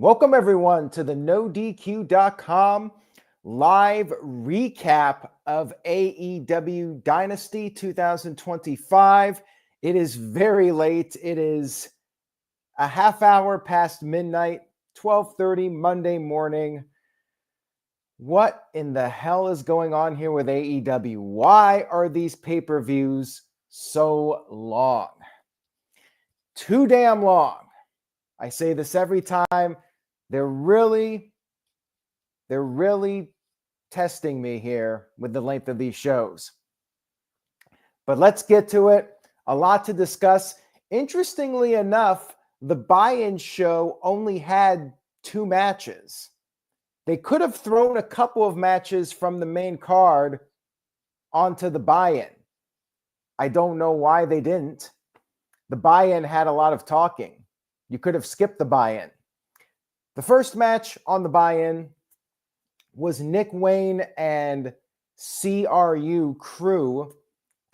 Welcome, everyone, to the NoDQ.com live recap of AEW Dynasty 2025. It is very late. It is a half hour past midnight, 12:30 Monday morning. What in the hell is going on here with AEW? Why are these pay-per-views so long? Too damn long. I say this every time. They're really testing me here with the length of these shows. But let's get to it. A lot to discuss. Interestingly enough, the buy-in show only had 2 matches. They could have thrown a couple of matches from the main card onto the buy-in. I don't know why they didn't. The buy-in had a lot of talking. You could have skipped the buy-in. The first match on the buy-in was Nick Wayne and CRU Crew,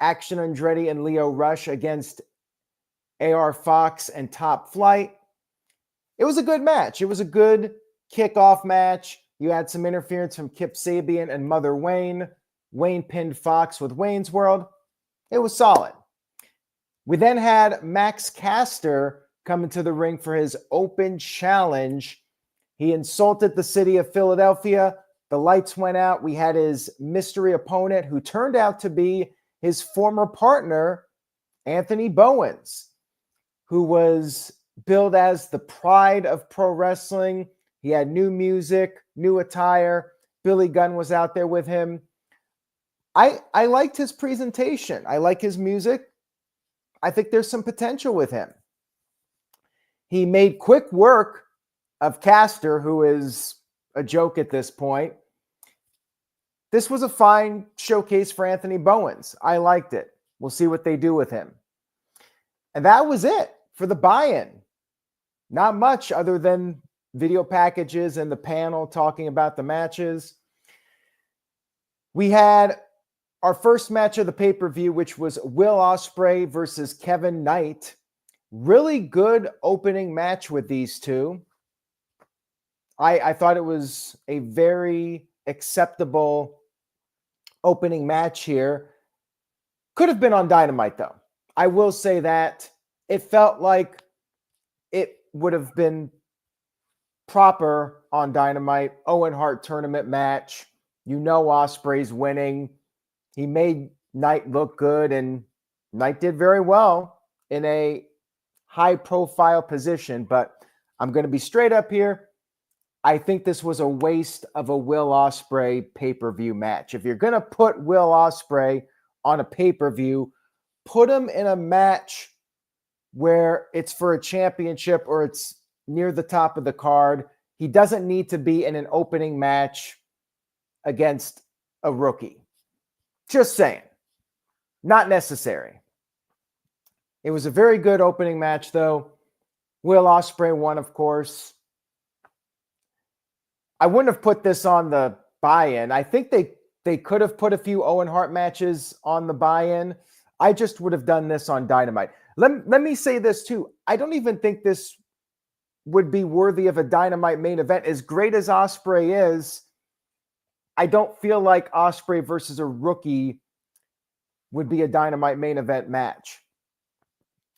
Action Andretti and Leo Rush against AR Fox and Top Flight. It was a good match. It was a good kickoff match. You had some interference from Kip Sabian and Mother Wayne. Wayne pinned Fox with Wayne's World. It was solid. We then had Max Caster come into the ring for his open challenge. He insulted the city of Philadelphia. The lights went out. We had his mystery opponent, who turned out to be his former partner, Anthony Bowens, who was billed as the pride of pro wrestling. He had new music, new attire. Billy Gunn was out there with him. I liked his presentation. I like his music. I think there's some potential with him. He made quick work of Caster, who is a joke at this point. This was a fine showcase for Anthony Bowens. I liked it. We'll see what they do with him. And that was it for the buy-in. Not much other than video packages and the panel talking about the matches. We had our first match of the pay-per-view, which was Will Osprey versus Kevin Knight. Really good opening match with these two. I thought it was a very acceptable opening match here. Could have been on Dynamite, though. I will say that it felt like it would have been proper on Dynamite. Owen Hart tournament match. You know Osprey's winning. He made Knight look good, and Knight did very well in a high-profile position. But I'm going to be straight up here. I think this was a waste of a Will Osprey pay-per-view match. If you're going to put Will Osprey on a pay-per-view, put him in a match where it's for a championship or it's near the top of the card. He doesn't need to be in an opening match against a rookie. Just saying. Not necessary. It was a very good opening match, though. Will Osprey won, of course. I wouldn't have put this on the buy-in. I think they could have put a few Owen Hart matches on the buy-in. I just would have done this on Dynamite. Let me say this, too. I don't even think this would be worthy of a Dynamite main event. As great as Osprey is, I don't feel like Osprey versus a rookie would be a Dynamite main event match.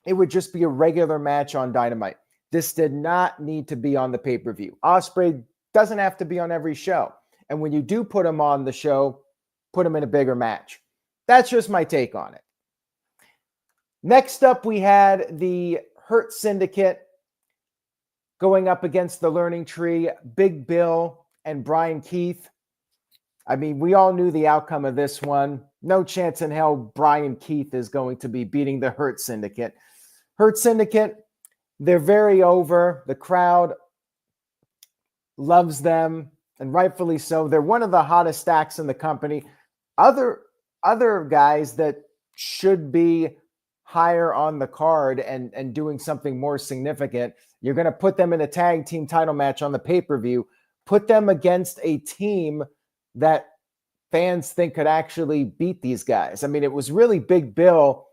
It would just be a regular match on Dynamite. This did not need to be on the pay-per-view. Osprey doesn't have to be on every show. And when you do put him on the show, put him in a bigger match. That's just my take on it. Next up, we had the Hurt Syndicate going up against the Learning Tree, Big Bill and Brian Keith. I mean, we all knew the outcome of this one. No chance in hell Brian Keith is going to be beating the Hurt Syndicate. Hurt Syndicate, they're very over. The crowd loves them, and rightfully so. They're one of the hottest acts in the company. Other guys that should be higher on the card and doing something more significant, you're going to put them in a tag team title match on the pay-per-view, put them against a team that fans think could actually beat these guys. I mean, it was really Big Bill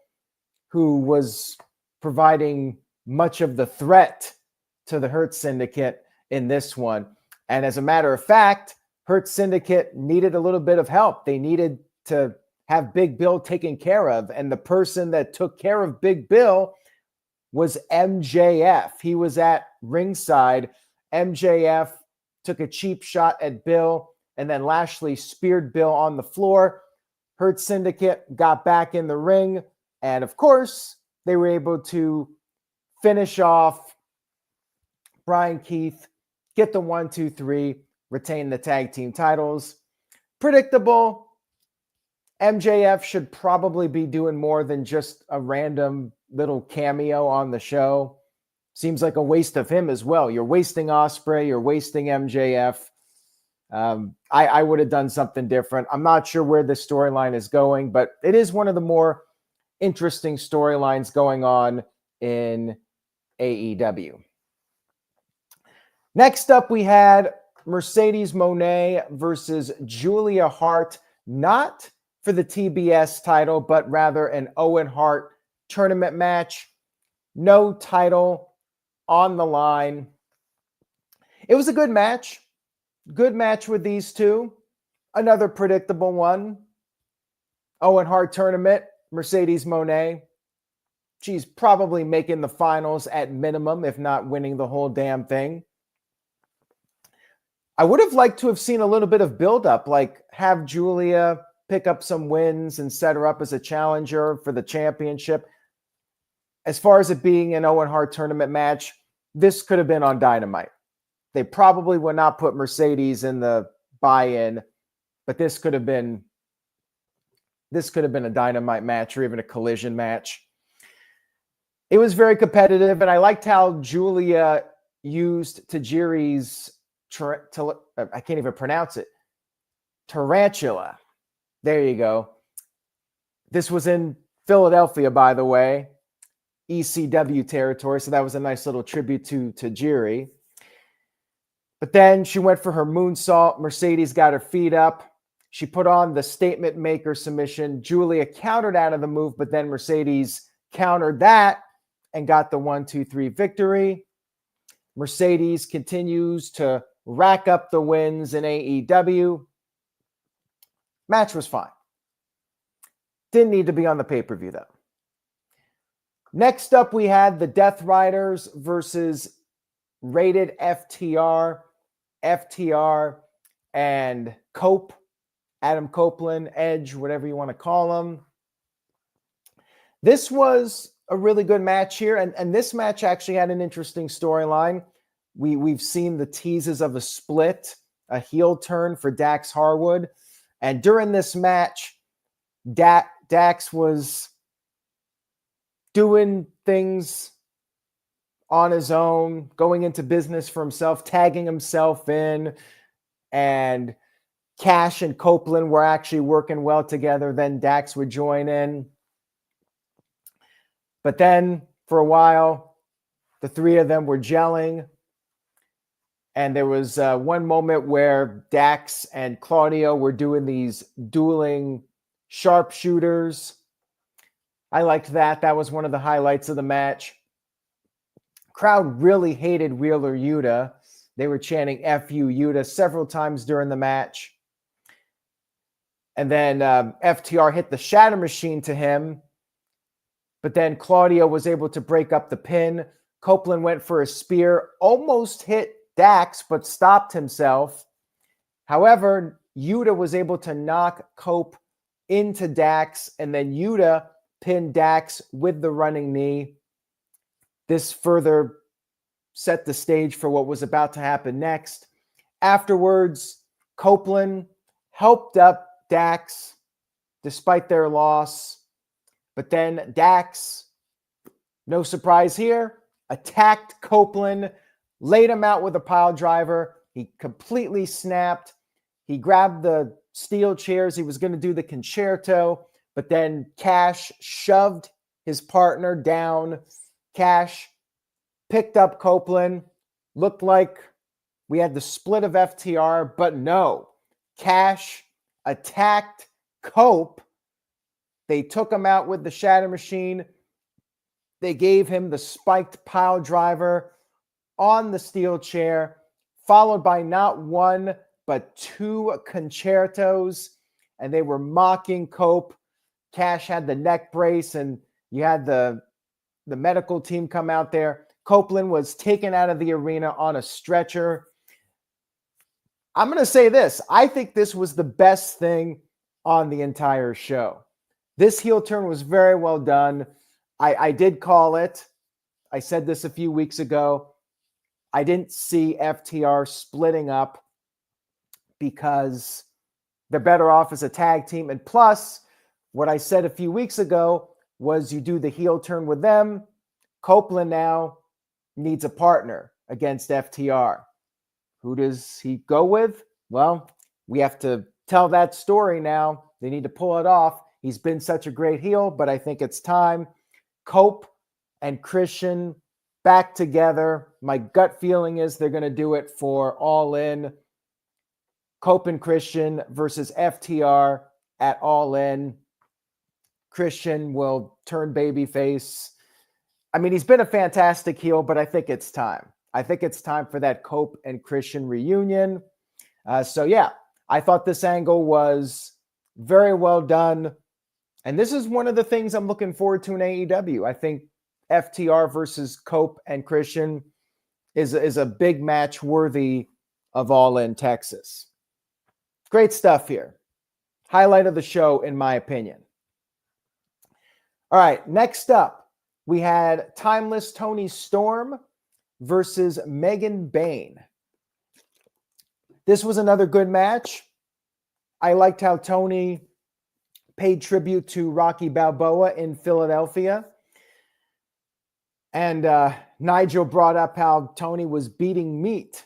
who was providing much of the threat to the Hurt Syndicate in this one. And as a matter of fact, Hurt Syndicate needed a little bit of help. They needed to have Big Bill taken care of. And the person that took care of Big Bill was MJF. He was at ringside. MJF took a cheap shot at Bill, and then Lashley speared Bill on the floor. Hurt Syndicate got back in the ring, and of course, they were able to finish off Brian Keith, get the 1, 2, 3, retain the tag team titles. Predictable. MJF should probably be doing more than just a random little cameo on the show. Seems like a waste of him as well. You're wasting Osprey. You're wasting MJF. I would have done something different. I'm not sure where this storyline is going, but it is one of the more interesting storylines going on in AEW. Next up, we had Mercedes Monae versus Julia Hart, not for the TBS title, but rather an Owen Hart tournament match. No title on the line. It was a good match. Good match with these two. Another predictable one. Owen Hart tournament, Mercedes Monae. She's probably making the finals at minimum, if not winning the whole damn thing. I would have liked to have seen a little bit of buildup, like have Julia pick up some wins and set her up as a challenger for the championship. As far as it being an Owen Hart tournament match, this could have been on Dynamite. They probably would not put Mercedes in the buy-in, but this could have been a Dynamite match or even a Collision match. It was very competitive, and I liked how Julia used Tajiri's I can't even pronounce it. Tarantula. There you go. This was in Philadelphia, by the way. ECW territory, so that was a nice little tribute to Tajiri. But then she went for her moonsault. Mercedes got her feet up. She put on the statement maker submission. Julia countered out of the move, but then Mercedes countered that and got the 1, 2, 3 victory. Mercedes continues to rack up the wins in AEW. Match was fine. Didn't need to be on the pay-per-view, though. Next up, we had the Death Riders versus Rated FTR. FTR and Adam Copeland, Edge, whatever you want to call them. This was a really good match here, and this match actually had an interesting storyline. We've seen the teases of a split, a heel turn for Dax Harwood, and during this match, Dax was doing things on his own, going into business for himself, tagging himself in, and Cash and Copeland were actually working well together. Then Dax would join in. But then for a while, the three of them were gelling. And there was one moment where Dax and Claudio were doing these dueling sharpshooters. I liked that. That was one of the highlights of the match. Crowd really hated Wheeler Yuta. They were chanting F you, Yuta, several times during the match. And then FTR hit the Shatter Machine to him. But then Claudio was able to break up the pin. Copeland went for a spear, almost hit Dax, but stopped himself. However, Yuta was able to knock Cope into Dax, and then Yuta pinned Dax with the running knee. This further set the stage for what was about to happen next. Afterwards, Copeland helped up Dax despite their loss. But then Dax, no surprise here, attacked Copeland, laid him out with a pile driver. He completely snapped. He grabbed the steel chairs. He was going to do the concerto, but then Cash shoved his partner down. Cash picked up Copeland. Looked like we had the split of FTR, but no. Cash attacked Cope. They took him out with the Shatter Machine. They gave him the spiked pile driver on the steel chair. followed by not one, but two concertos, and they were mocking Cope. Cash had the neck brace, and you had the medical team come out there. Copeland was taken out of the arena on a stretcher. I'm going to say this. I think this was the best thing on the entire show. This heel turn was very well done. I did call it. I said this a few weeks ago. I didn't see FTR splitting up because they're better off as a tag team. And plus, what I said a few weeks ago was you do the heel turn with them. Copeland now needs a partner against FTR. Who does he go with? Well, we have to tell that story now. They need to pull it off. He's been such a great heel, but I think it's time. Cope and Christian back together. My gut feeling is they're going to do it for All In. Cope and Christian versus FTR at All In. Christian will turn babyface. I mean, he's been a fantastic heel, but I think it's time. I think it's time for that Cope and Christian reunion. So yeah, I thought this angle was very well done. And this is one of the things I'm looking forward to in AEW. I think FTR versus Cope and Christian is a big match worthy of All In Texas. Great stuff here. Highlight of the show, in my opinion. All right, next up, we had Timeless Toni Storm versus Megan Bayne. This was another good match. I liked how Toni paid tribute to Rocky Balboa in Philadelphia. And Nigel brought up how Toni was beating meat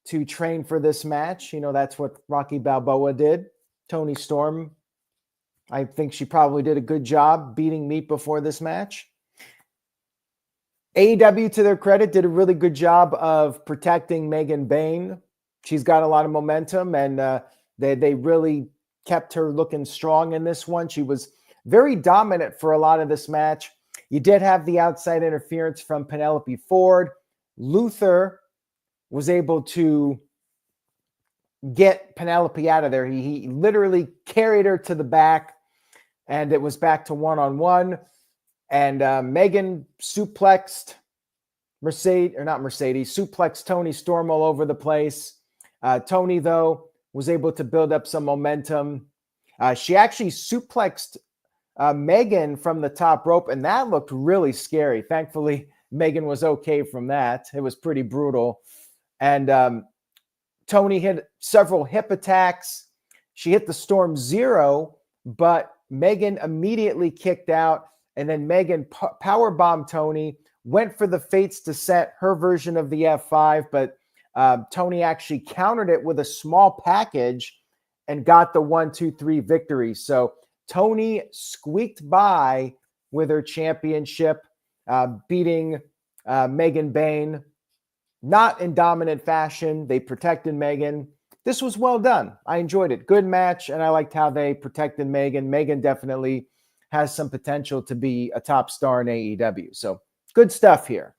to train for this match. You know, that's what Rocky Balboa did. Toni Storm, I think she probably did a good job beating meat before this match. AEW, to their credit, did a really good job of protecting Megan Bayne. She's got a lot of momentum, and they really kept her looking strong in this one. She was very dominant for a lot of this match. You did have the outside interference from Penelope Ford. Luther was able to get Penelope out of there. He literally carried her to the back, and it was back to one-on-one. And Megan suplexed suplexed Toni Storm all over the place. Toni, though, was able to build up some momentum. She actually suplexed Megan from the top rope, and that looked really scary. Thankfully, Megan was okay from that. It was pretty brutal. And Toni hit several hip attacks. She hit the Storm 0, but Megan immediately kicked out. And then Megan powerbombed Toni, went for the Fates to set her version of the F5, but Toni actually countered it with a small package and got the 1-2-3 victory. So Toni squeaked by with her championship, beating Megan Bayne. Not in dominant fashion. They protected Megan. This was well done. I enjoyed it. Good match, and I liked how they protected Megan. Megan definitely has some potential to be a top star in AEW. So good stuff here.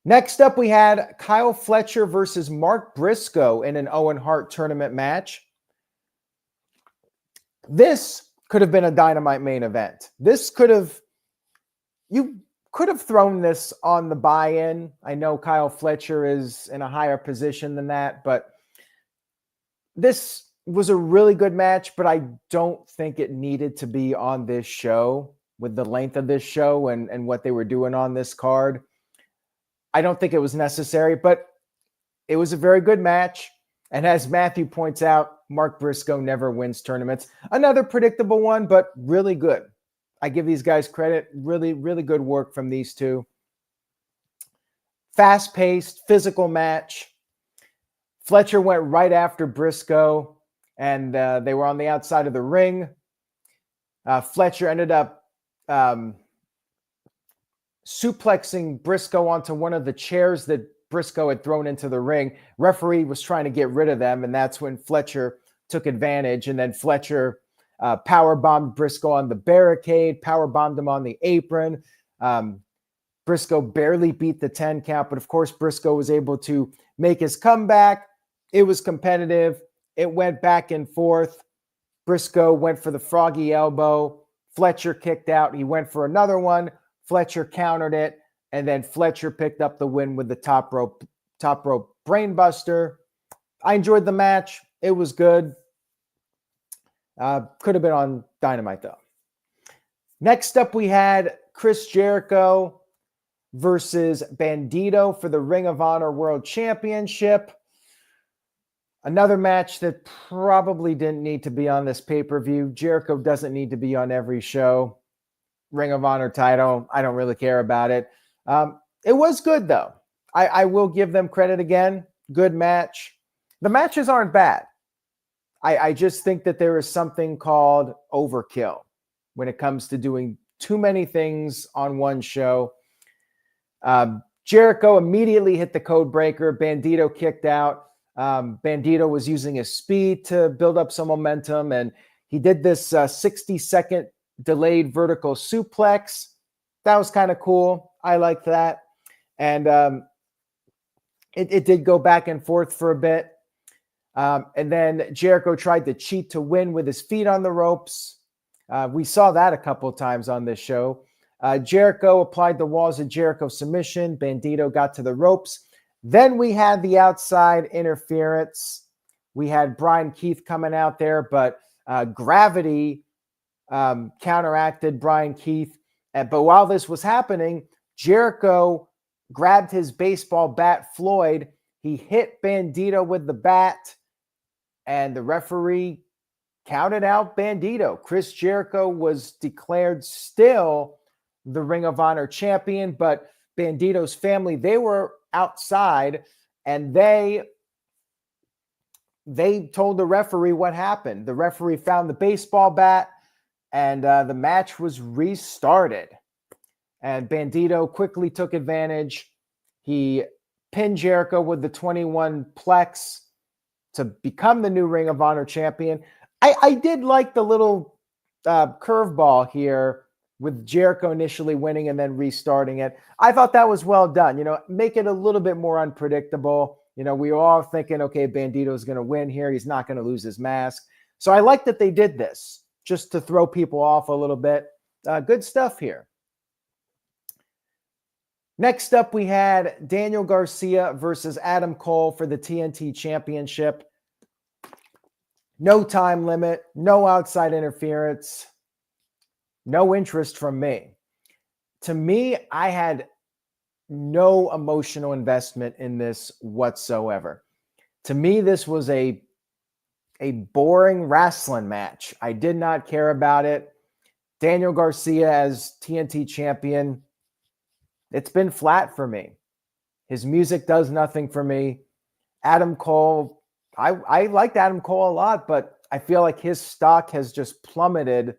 Next up, we had Kyle Fletcher versus Mark Briscoe in an Owen Hart tournament match. This could have been a Dynamite main event. You could have thrown this on the buy-in. I know Kyle Fletcher is in a higher position than that, but this was a really good match, but I don't think it needed to be on this show with the length of this show and what they were doing on this card. I don't think it was necessary, but it was a very good match. And as Matthew points out, Mark Briscoe never wins tournaments. Another predictable one, but really good. I give these guys credit. Really, really good work from these two. Fast-paced, physical match. Fletcher went right after Briscoe, and they were on the outside of the ring. Fletcher ended up suplexing Briscoe onto one of the chairs that Briscoe had thrown into the ring. Referee was trying to get rid of them, and that's when Fletcher took advantage. And then Fletcher power bombed Briscoe on the barricade, power bombed him on the apron. Brisco barely beat the 10 count, but of course, Brisco was able to make his comeback. It was competitive. It went back and forth. Brisco went for the froggy elbow. Fletcher kicked out. He went for another one. Fletcher countered it. And then Fletcher picked up the win with the top rope brainbuster. I enjoyed the match. It was good. Could have been on Dynamite, though. Next up, we had Chris Jericho versus Bandido for the Ring of Honor World Championship. Another match that probably didn't need to be on this pay-per-view. Jericho doesn't need to be on every show. Ring of Honor title, I don't really care about it. It was good, though. I will give them credit again. Good match. The matches aren't bad. I just think that there is something called overkill when it comes to doing too many things on one show. Jericho immediately hit the code breaker. Bandido kicked out. Bandido was using his speed to build up some momentum, and he did this 60-second delayed vertical suplex. That was kind of cool. I liked that. And it did go back and forth for a bit. And then Jericho tried to cheat to win with his feet on the ropes. We saw that a couple times on this show. Jericho applied the walls of Jericho submission. Bandido got to the ropes. Then we had the outside interference. We had Brian Keith coming out there, but gravity counteracted Brian Keith. But while this was happening, Jericho grabbed his baseball bat, Floyd. He hit Bandido with the bat, and the referee counted out Bandido. Chris Jericho was declared still the Ring of Honor champion, but Bandido's family, they were outside, and they told the referee what happened. The referee found the baseball bat, and the match was restarted. And Bandido quickly took advantage. He pinned Jericho with the 21 Plex to become the new Ring of Honor champion. I did like the little curveball here with Jericho initially winning and then restarting it. I thought that was well done. Make it a little bit more unpredictable. We were all thinking, okay, Bandido's going to win here. He's not going to lose his mask. So I like that they did this just to throw people off a little bit. Good stuff here. Next up, we had Daniel Garcia versus Adam Cole for the TNT Championship. No time limit, no outside interference, no interest from me. To me, I had no emotional investment in this whatsoever. To me, this was a boring wrestling match. I did not care about it. Daniel Garcia as TNT champion, it's been flat for me. His music does nothing for me. Adam Cole, I liked Adam Cole a lot, but I feel like his stock has just plummeted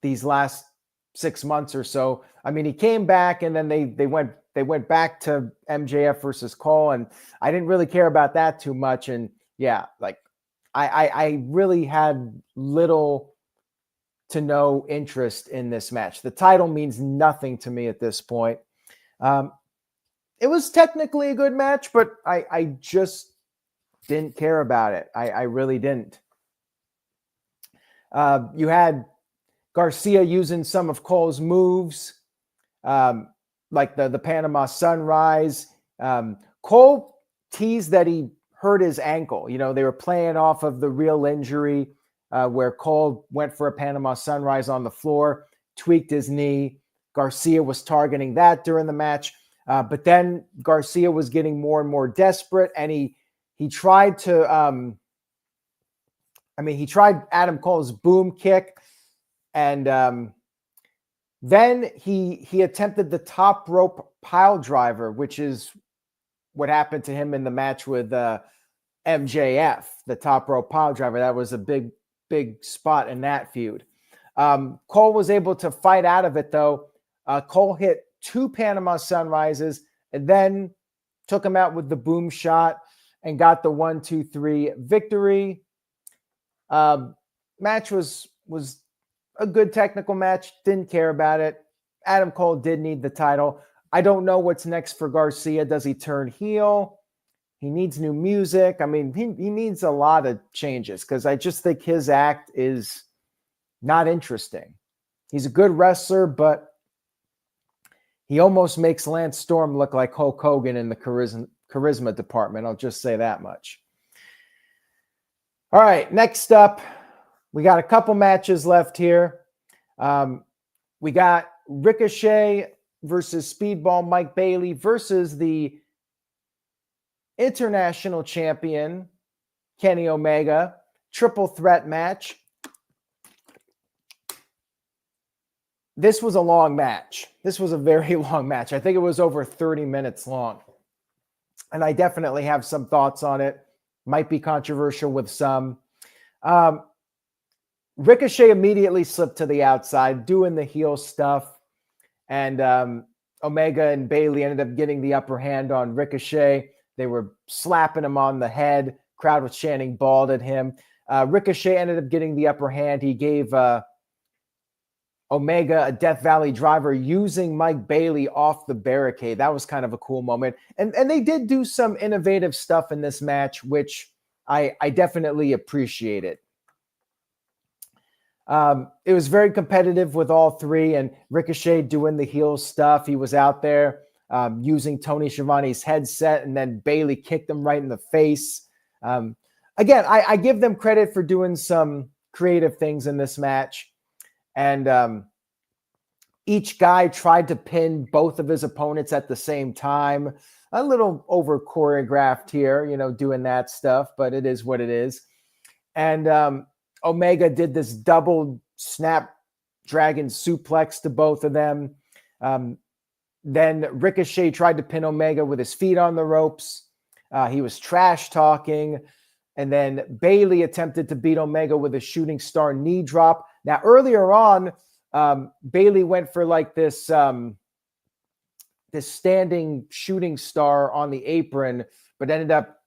these last 6 months or so. I mean, he came back and then they went back to MJF versus Cole, and I didn't really care about that too much. And yeah, like I really had little to no interest in this match. The title means nothing to me at this point. It was technically a good match, but I just didn't care about it. I really didn't. You had Garcia using some of Cole's moves, like the Panama Sunrise. Cole teased that he hurt his ankle. They were playing off of the real injury where Cole went for a Panama Sunrise on the floor, tweaked his knee. Garcia was targeting that during the match. But then Garcia was getting more and more desperate, and he tried to he tried Adam Cole's boom kick, and then he attempted the top rope pile driver, which is what happened to him in the match with MJF, the top rope pile driver. That was a big spot in that feud. Cole was able to fight out of it, though. Cole hit 2 Panama Sunrises and then took him out with the boom shot and got the 1-2-3 victory. Match was a good technical match. Didn't care about it. Adam Cole did need the title. I don't know what's next for Garcia. Does he turn heel? He needs new music. I mean, he needs a lot of changes because I just think his act is not interesting. He's a good wrestler, but he almost makes Lance Storm look like Hulk Hogan in the charisma department. I'll just say that much. All right, next up, we got a couple matches left here. We got Ricochet versus Speedball Mike Bailey versus the international champion Kenny Omega. Triple threat match. This was a long match. This was a very long match. I think it was over 30 minutes long. And I definitely have some thoughts on it. Might be controversial with some. Ricochet immediately slipped to the outside, doing the heel stuff. And Omega and Bailey ended up getting the upper hand on Ricochet. They were slapping him on the head. Crowd was chanting bald at him. Ricochet ended up getting the upper hand. He gave Omega a Death Valley driver using Mike Bailey off the barricade. That was kind of a cool moment. And they did do some innovative stuff in this match, which I definitely appreciated. It was very competitive with all three, and Ricochet doing the heel stuff. He was out there using Tony Schiavone's headset, and then Bailey kicked him right in the face. Again, I give them credit for doing some creative things in this match. And each guy tried to pin both of his opponents at the same time. A little over choreographed here, doing that stuff, but it is what it is. And Omega did this double snapdragon suplex to both of them. Then Ricochet tried to pin Omega with his feet on the ropes. He was trash talking. And then Bailey attempted to beat Omega with a shooting star knee drop. Now, earlier on, Bailey went for like this standing shooting star on the apron, but ended up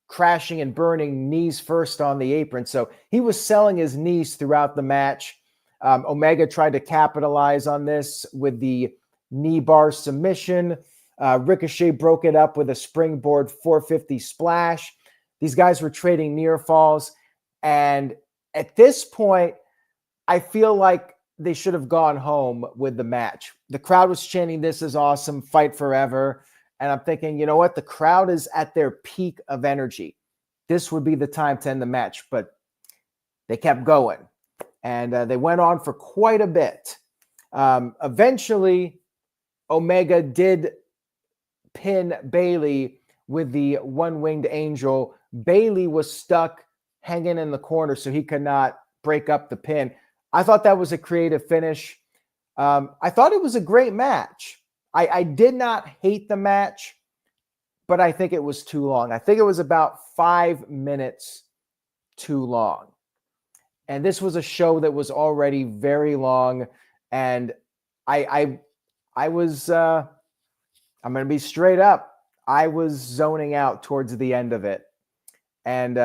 crashing and burning knees first on the apron. So he was selling his knees throughout the match. Omega tried to capitalize on this with the knee bar submission. Ricochet broke it up with a springboard 450 splash. These guys were trading near falls. And at this point, I feel like they should have gone home with the match. The crowd was chanting, "This is awesome, fight forever." And I'm thinking, you know what? The crowd is at their peak of energy. This would be the time to end the match. But they kept going. And they went on for quite a bit. Eventually, Omega did pin Bailey with the one-winged angel. Bailey was stuck hanging in the corner, so he could not break up the pin. I thought that was a creative finish. I thought it was a great match. I did not hate the match, but I think it was too long. I think it was about 5 minutes too long. And this was a show that was already very long. And I was, I'm going to be straight up. I was zoning out towards the end of it. And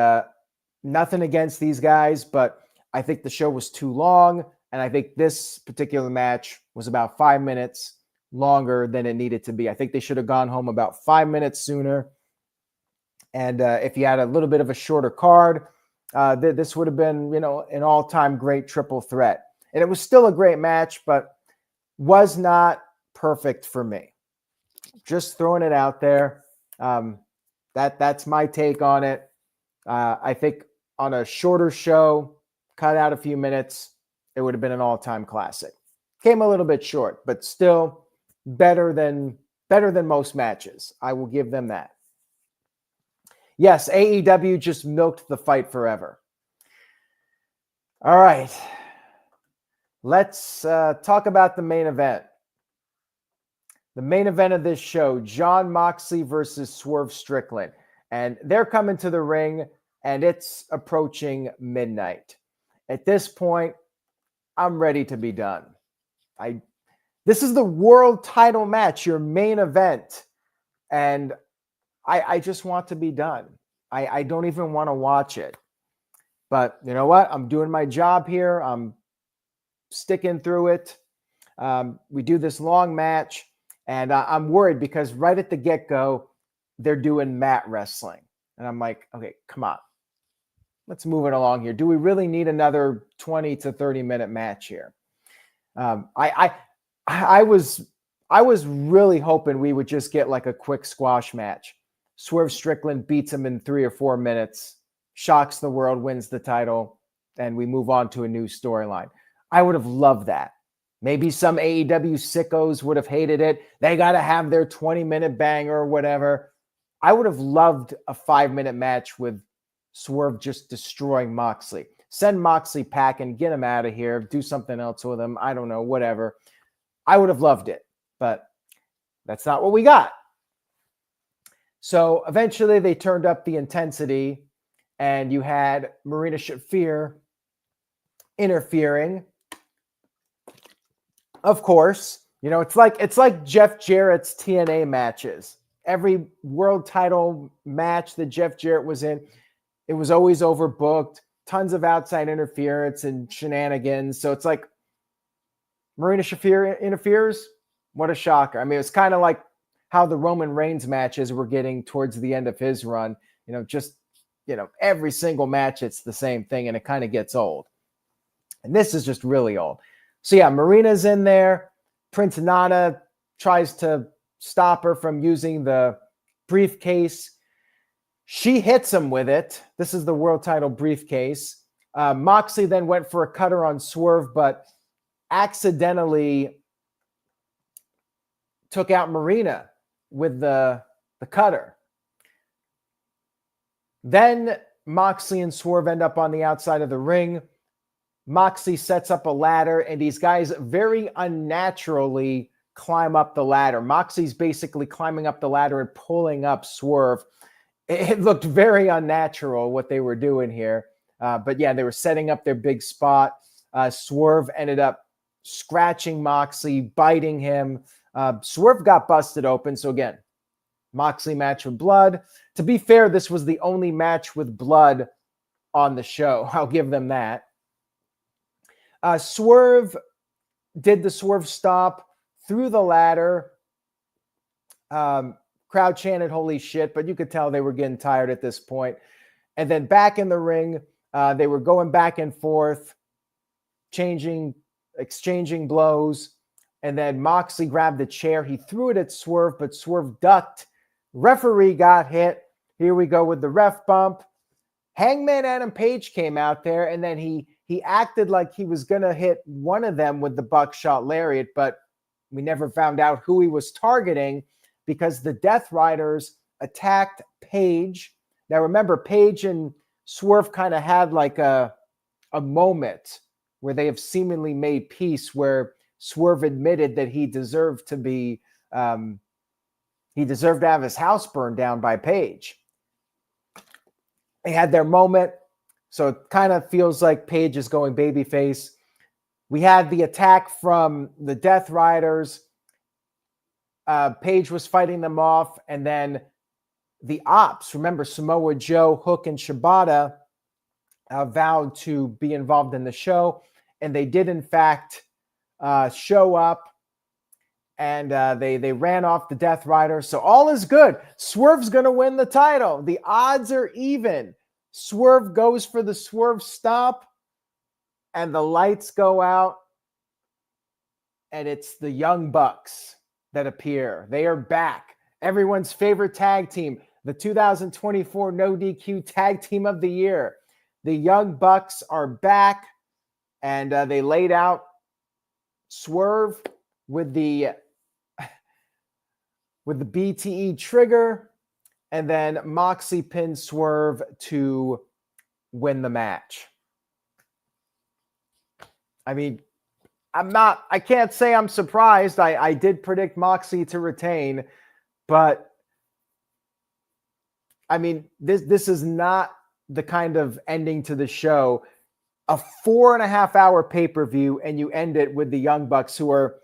nothing against these guys, but I think the show was too long. And I think this particular match was about 5 minutes longer than it needed to be. I think they should have gone home about 5 minutes sooner. And if you had a little bit of a shorter card, this would have been, an all-time great triple threat. And it was still a great match, but was not perfect for me. Just throwing it out there. That's my take on it. I think on a shorter show, cut out a few minutes, it would have been an all-time classic. Came a little bit short, but still better than most matches. I will give them that. Yes, AEW just milked the fight forever. All right. Let's talk about the main event. The main event of this show, Jon Moxley versus Swerve Strickland. And they're coming to the ring, and it's approaching midnight. At this point, I'm ready to be done. This is the world title match, your main event. And I just want to be done. I don't even want to watch it. But you know what? I'm doing my job here. I'm sticking through it. We do this long match, and I'm worried because right at the get-go, they're doing mat wrestling. And I'm like, okay, come on. Let's move it along here. Do we really need another 20 to 30-minute match here? I was really hoping we would just get like a quick squash match. Swerve Strickland beats him in 3 or 4 minutes, shocks the world, wins the title, and we move on to a new storyline. I would have loved that. Maybe some AEW sickos would have hated it. They got to have their 20-minute banger or whatever. I would have loved a 5-minute match with Swerve just destroying Moxley. Send Moxley packing, get him out of here, do something else with him. I don't know, whatever. I would have loved it, but that's not what we got. So eventually they turned up the intensity, and you had Marina Shafir interfering. Of course, you know, it's like Jeff Jarrett's TNA matches. Every world title match that Jeff Jarrett was in, it was always overbooked, tons of outside interference and shenanigans. So it's like Marina Shafir interferes. What a shocker. I mean, it's kind of like how the Roman Reigns matches were getting towards the end of his run. You know, just, you know, every single match, it's the same thing, and it kind of gets old. And this is just really old. So yeah, Marina's in there. Prince Nana tries to stop her from using the briefcase. She hits him with it. This is the world title briefcase. Moxley then went for a cutter on Swerve, but accidentally took out Marina with the cutter. Then Moxley and Swerve end up on the outside of the ring. Moxley sets up a ladder, and these guys very unnaturally climb up the ladder. Moxley's basically climbing up the ladder and pulling up Swerve. It looked very unnatural what they were doing here. But yeah, they were setting up their big spot. Swerve ended up scratching Moxley, biting him. Swerve got busted open. So again, Moxley match with blood. To be fair, this was the only match with blood on the show. I'll give them that. Swerve did the Swerve stop through the ladder. Crowd chanted, "Holy shit," but you could tell they were getting tired at this point. And then back in the ring, they were going back and forth, exchanging blows. And then Moxley grabbed the chair. He threw it at Swerve, but Swerve ducked. Referee got hit. Here we go with the ref bump. Hangman Adam Page came out there, and then he acted like he was going to hit one of them with the buckshot lariat, but we never found out who he was targeting because the Death Riders attacked Page. Now, remember, Page and Swerve kind of had like a moment where they have seemingly made peace, where Swerve admitted that he deserved to be, he deserved to have his house burned down by Page. They had their moment. So it kind of feels like Page is going babyface. We had the attack from the Death Riders. Page was fighting them off. And then the Ops, remember Samoa Joe, Hook, and Shibata vowed to be involved in the show. And they did, in fact, show up. And they ran off the Death Riders. So all is good. Swerve's going to win the title. The odds are even. Swerve goes for the Swerve stop, and the lights go out, and it's the Young Bucks that appear. They are back. Everyone's favorite tag team, the 2024 No DQ Tag Team of the Year. The Young Bucks are back, and they laid out Swerve with the BTE trigger. And then Moxley pinned Swerve to win the match. I mean, I can't say I'm surprised. I did predict Moxley to retain, but I mean, this is not the kind of ending to the show. A 4.5-hour pay-per-view, and you end it with the Young Bucks, who are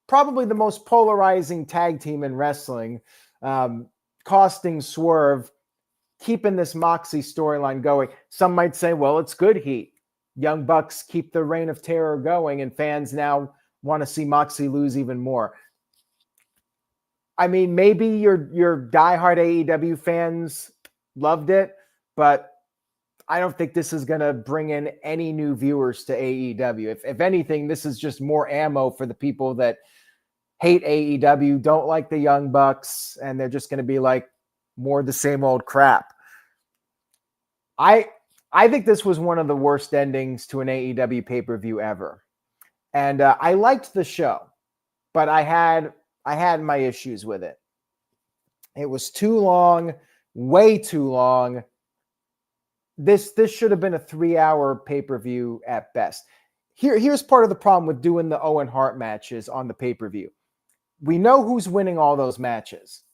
probably the most polarizing tag team in wrestling. Costing Swerve, keeping this Moxley storyline going. Some might say, well, it's good heat. Young Bucks keep the reign of terror going, and fans now want to see Moxley lose even more. I mean, maybe your diehard AEW fans loved it, but I don't think this is going to bring in any new viewers to AEW. If anything, this is just more ammo for the people that hate AEW, don't like the Young Bucks, and they're just going to be like more the same old crap. I think this was one of the worst endings to an AEW pay-per-view ever. And I liked the show, but I had my issues with it. It was too long, way too long. This should have been a 3-hour pay-per-view at best. Here's part of the problem with doing the Owen Hart matches on the pay-per-view. We know who's winning all those matches.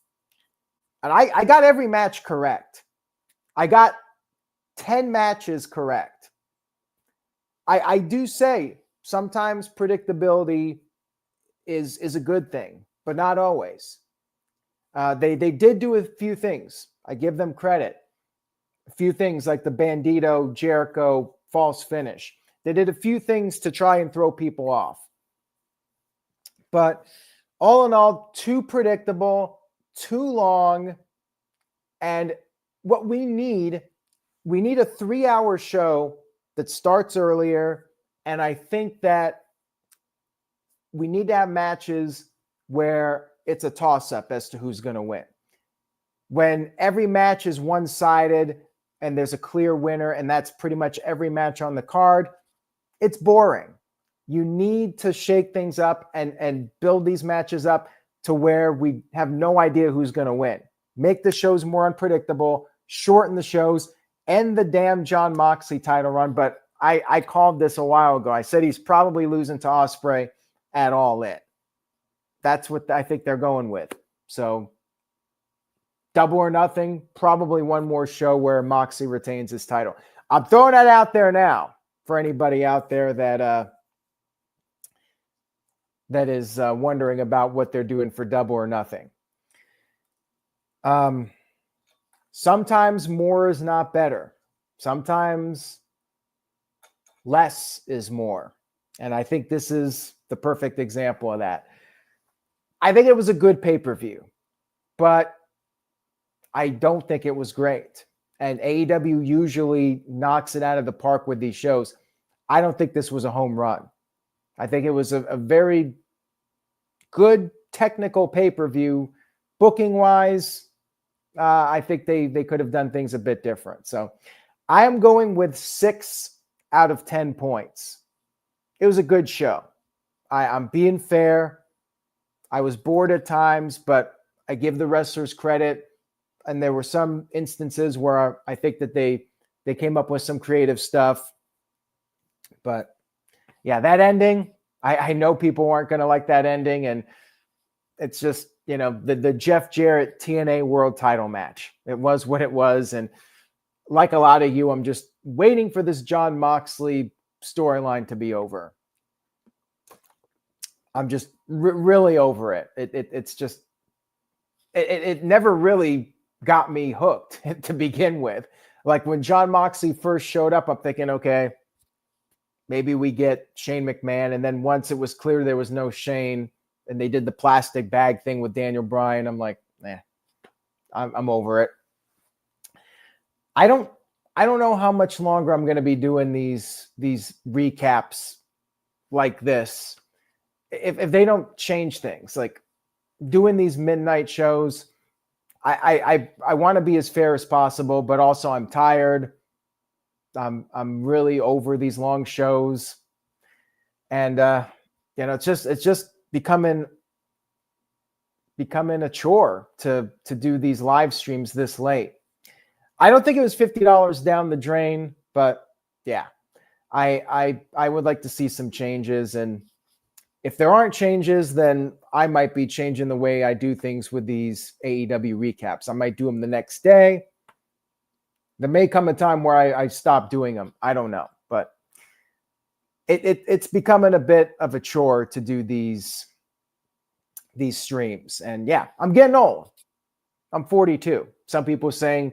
And I got every match correct. I got 10 matches correct. I do say sometimes predictability is a good thing, but not always. They did do a few things. I give them credit. A few things like the Bandido, Jericho, false finish. They did a few things to try and throw people off. But all in all, too predictable, too long. And what we need a 3-hour show that starts earlier. And I think that we need to have matches where it's a toss-up as to who's going to win. When every match is one-sided and there's a clear winner, and that's pretty much every match on the card, it's boring. You need to shake things up and build these matches up to where we have no idea who's going to win. Make the shows more unpredictable, shorten the shows, end the damn Jon Moxley title run. But I called this a while ago. I said he's probably losing to Osprey at All In. That's what I think they're going with. So Double or Nothing, probably one more show where Moxley retains his title. I'm throwing that out there now for anybody out there that is wondering about what they're doing for Double or Nothing. Sometimes more is not better. Sometimes less is more. And I think this is the perfect example of that. I think it was a good pay-per-view, but I don't think it was great. And AEW usually knocks it out of the park with these shows. I don't think this was a home run. I think it was a very good technical pay-per-view. Booking-wise, I think they could have done things a bit different. So I am going with 6 out of 10 points. It was a good show. I'm being fair. I was bored at times, but I give the wrestlers credit. And there were some instances where I think that they came up with some creative stuff. But yeah, that ending, I know people aren't going to like that ending. And it's just, the Jeff Jarrett TNA World title match. It was what it was. And like a lot of you, I'm just waiting for this Jon Moxley storyline to be over. I'm just really over it. It's just, it never really got me hooked to begin with. Like when Jon Moxley first showed up, I'm thinking, okay, maybe we get Shane McMahon. And then once it was clear there was no Shane and they did the plastic bag thing with Daniel Bryan, I'm like, I'm over it. I don't know how much longer I'm going to be doing these recaps like this. If they don't change things, like doing these midnight shows, I want to be as fair as possible, but also I'm tired. I'm really over these long shows, and it's just becoming a chore to do these live streams this late. I don't think it was $50 down the drain, but yeah, I would like to see some changes. And if there aren't changes, then I might be changing the way I do things with these AEW recaps. I might do them the next day. There may come a time where I stop doing them. I don't know, but it's becoming a bit of a chore to do these streams. And yeah, I'm getting old. I'm 42. Some people saying,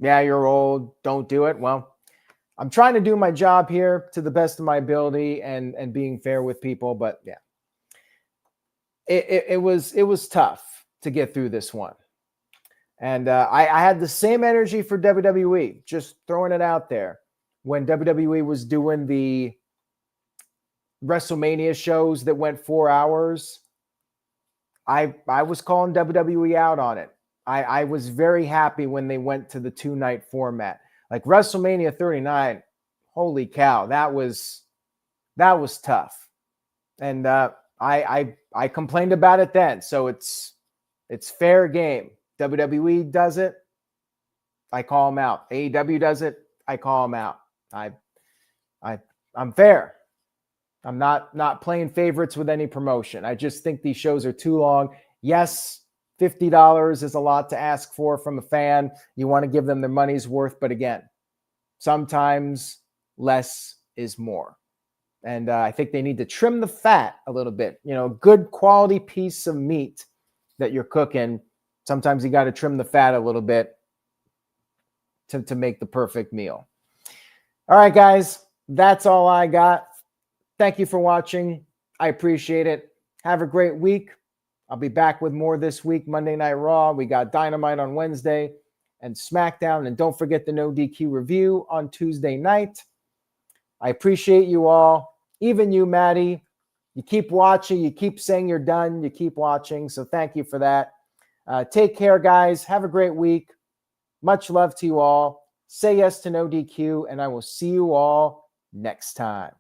yeah, you're old, don't do it. Well, I'm trying to do my job here to the best of my ability and being fair with people, but yeah, it was tough to get through this one. And I had the same energy for WWE, just throwing it out there. When WWE was doing the WrestleMania shows that went 4 hours, I was calling WWE out on it. I was very happy when they went to the 2-night format. Like WrestleMania 39, holy cow, that was tough. And I complained about it then. So it's fair game. WWE does it, I call them out. AEW does it, I call them out. I'm fair. I'm not playing favorites with any promotion. I just think these shows are too long. Yes, $50 is a lot to ask for from a fan. You want to give them their money's worth, but again, sometimes less is more. And I think they need to trim the fat a little bit. You know, good quality piece of meat that you're cooking. Sometimes you got to trim the fat a little bit to make the perfect meal. All right, guys, that's all I got. Thank you for watching. I appreciate it. Have a great week. I'll be back with more this week, Monday Night Raw. We got Dynamite on Wednesday and SmackDown. And don't forget the No DQ review on Tuesday night. I appreciate you all. Even you, Maddie. You keep watching. You keep saying you're done. You keep watching. So thank you for that. Take care, guys. Have a great week. Much love to you all. Say yes to No DQ, and I will see you all next time.